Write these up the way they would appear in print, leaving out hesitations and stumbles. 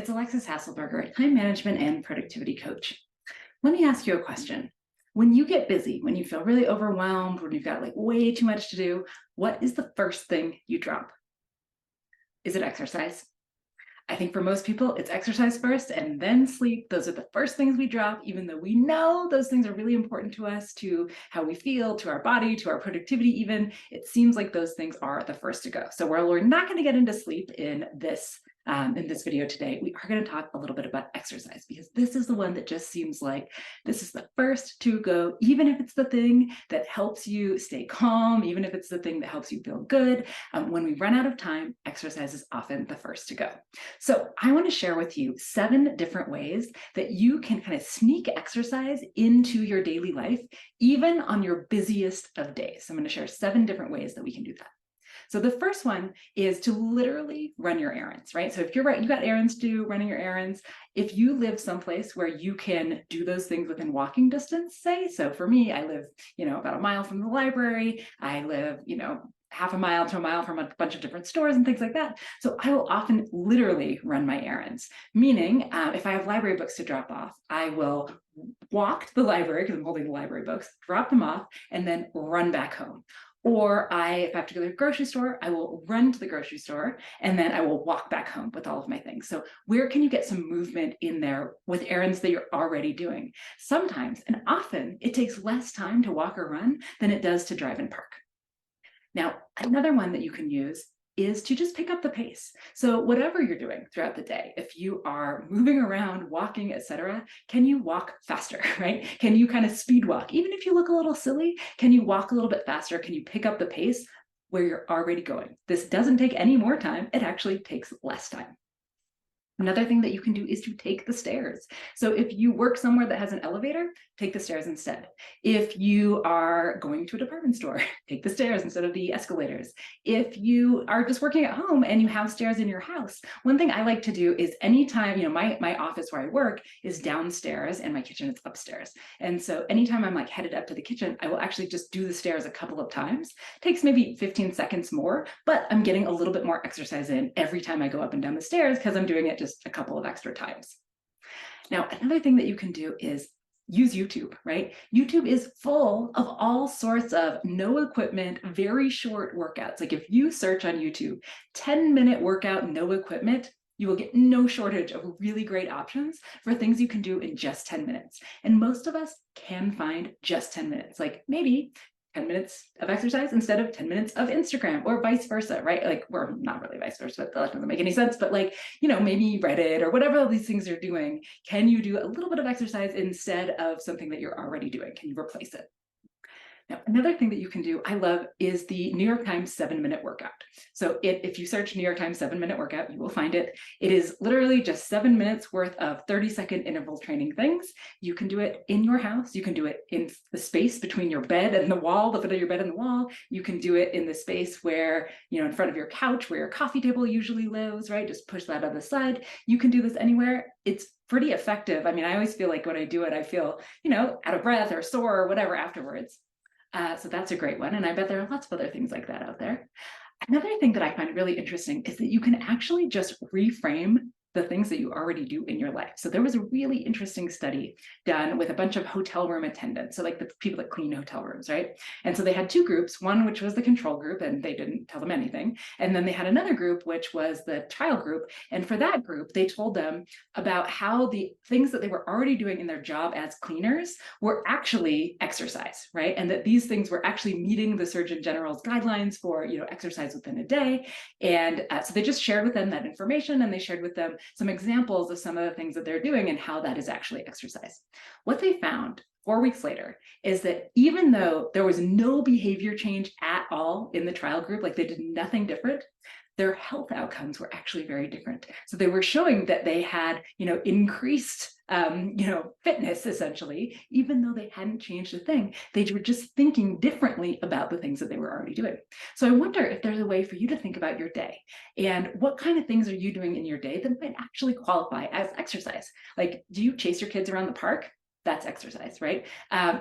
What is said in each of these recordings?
It's Alexis Hasselberger, time management and productivity coach. Let me ask you a question. When you get busy, when you feel really overwhelmed, when you've got like way too much to do, what is the first thing you drop? Is it exercise? I think for most people, it's exercise first and then sleep. Those are the first things we drop, even though we know those things are really important to us, to how we feel, to our body, to our productivity even. It seems like those things are the first to go. So we're not going to get into sleep in this video today. We are going to talk a little bit about exercise because this is the one that just seems like this is the first to go, even if it's the thing that helps you stay calm, even if it's the thing that helps you feel good. When we run out of time, exercise is often the first to go. So I want to share with you 7 different ways that you can kind of sneak exercise into your daily life, even on your busiest of days. I'm going to share 7 different ways that we can do that. So the first one is to literally run your errands, right? So if you're right, you got errands to do, running your errands. If you live someplace where you can do those things within walking distance, say, so for me, I live, about a mile from the library. I live, half a mile to a mile from a bunch of different stores and things like that. So I will often literally run my errands, meaning if I have library books to drop off, I will walk to the library because I'm holding the library books, drop them off, and then run back home. Or if I have to go to the grocery store, I will run to the grocery store and then I will walk back home with all of my things. So where can you get some movement in there with errands that you're already doing? Sometimes, and often, it takes less time to walk or run than it does to drive and park. Now, another one that you can use is to just pick up the pace. So whatever you're doing throughout the day, if you are moving around, walking, etc., can you walk faster, right? Can you kind of speed walk? Even if you look a little silly, can you walk a little bit faster? Can you pick up the pace where you're already going? This doesn't take any more time. It actually takes less time. Another thing that you can do is to take the stairs. So if you work somewhere that has an elevator, take the stairs instead. If you are going to a department store, take the stairs instead of the escalators. If you are just working at home and you have stairs in your house, one thing I like to do is anytime, my office where I work is downstairs and my kitchen is upstairs. And so anytime I'm like headed up to the kitchen, I will actually just do the stairs a couple of times. It takes maybe 15 seconds more, but I'm getting a little bit more exercise in every time I go up and down the stairs because I'm doing it just a couple of extra times. Now, another thing that you can do is use YouTube, right? YouTube is full of all sorts of no equipment, very short workouts. Like if you search on YouTube, 10-minute workout, no equipment, you will get no shortage of really great options for things you can do in just 10 minutes. And most of us can find just 10 minutes, like maybe 10 minutes of exercise instead of 10 minutes of Instagram or vice versa, right? Like we're not really vice versa, but that doesn't make any sense. But maybe Reddit or whatever all these things are doing, can you do a little bit of exercise instead of something that you're already doing? Can you replace it? Now, another thing that you can do, I love, is the New York Times 7-minute workout. So if you search New York Times 7-minute workout, you will find it. It is literally just 7 minutes worth of 30-second interval training things. You can do it in your house. You can do it in the space between your bed and the wall, the foot of your bed and the wall. You can do it in the space where, in front of your couch, where your coffee table usually lives, right? Just push that on the side. You can do this anywhere. It's pretty effective. I mean, I always feel like when I do it, I feel, out of breath or sore or whatever afterwards. So that's a great one. And I bet there are lots of other things like that out there. Another thing that I find really interesting is that you can actually just reframe the things that you already do in your life. So there was a really interesting study done with a bunch of hotel room attendants. So like the people that clean hotel rooms, right? And so they had 2 groups, one which was the control group and they didn't tell them anything. And then they had another group, which was the trial group. And for that group, they told them about how the things that they were already doing in their job as cleaners were actually exercise, right? And that these things were actually meeting the Surgeon General's guidelines for, exercise within a day. And so they just shared with them that information, and they shared with them some examples of some of the things that they're doing and how that is actually exercise. What they found 4 weeks later is that even though there was no behavior change at all in the trial group, like they did nothing different, their health outcomes were actually very different. So they were showing that they had, increased, fitness essentially, even though they hadn't changed a thing. They were just thinking differently about the things that they were already doing. So I wonder if there's a way for you to think about your day and what kind of things are you doing in your day that might actually qualify as exercise? Like, do you chase your kids around the park? That's exercise, right?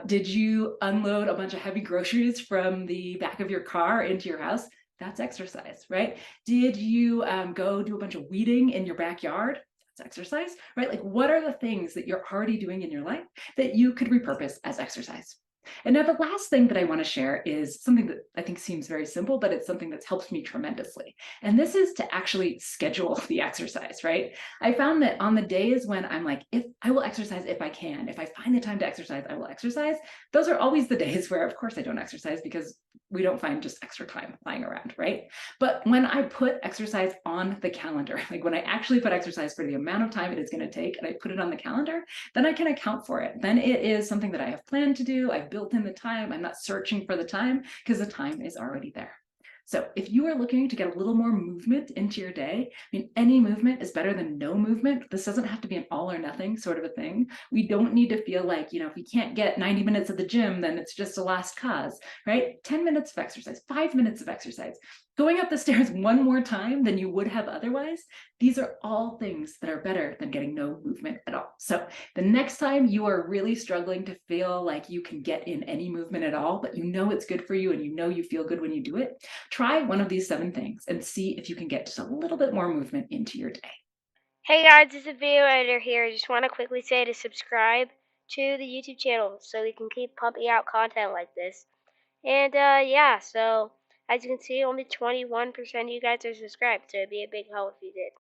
Did you unload a bunch of heavy groceries from the back of your car into your house? That's exercise, right? Did you go do a bunch of weeding in your backyard? as exercise, right? Like, what are the things that you're already doing in your life that you could repurpose as exercise? And now the last thing that I want to share is something that I think seems very simple, but it's something that's helped me tremendously. And this is to actually schedule the exercise, right? I found that on the days when I'm like, if I will exercise if I can, if I find the time to exercise, I will exercise. Those are always the days where, of course, I don't exercise because we don't find just extra time lying around, right? But when I put exercise on the calendar, like when I actually put exercise for the amount of time it is going to take and I put it on the calendar, then I can account for it. Then it is something that I have planned to do. I've built in the time. I'm not searching for the time because the time is already there. So if you are looking to get a little more movement into your day, I mean, any movement is better than no movement. This doesn't have to be an all or nothing sort of a thing. We don't need to feel like, if we can't get 90 minutes at the gym, then it's just a lost cause, right? 10 minutes of exercise, 5 minutes of exercise, going up the stairs one more time than you would have otherwise. These are all things that are better than getting no movement at all. So the next time you are really struggling to feel like you can get in any movement at all, but you know it's good for you and you know you feel good when you do it, try one of these 7 things and see if you can get just a little bit more movement into your day. Hey guys, this is video editor here. I just want to quickly say to subscribe to the YouTube channel so we can keep pumping out content like this. And yeah, so as you can see, only 21% of you guys are subscribed, so it'd be a big help if you did.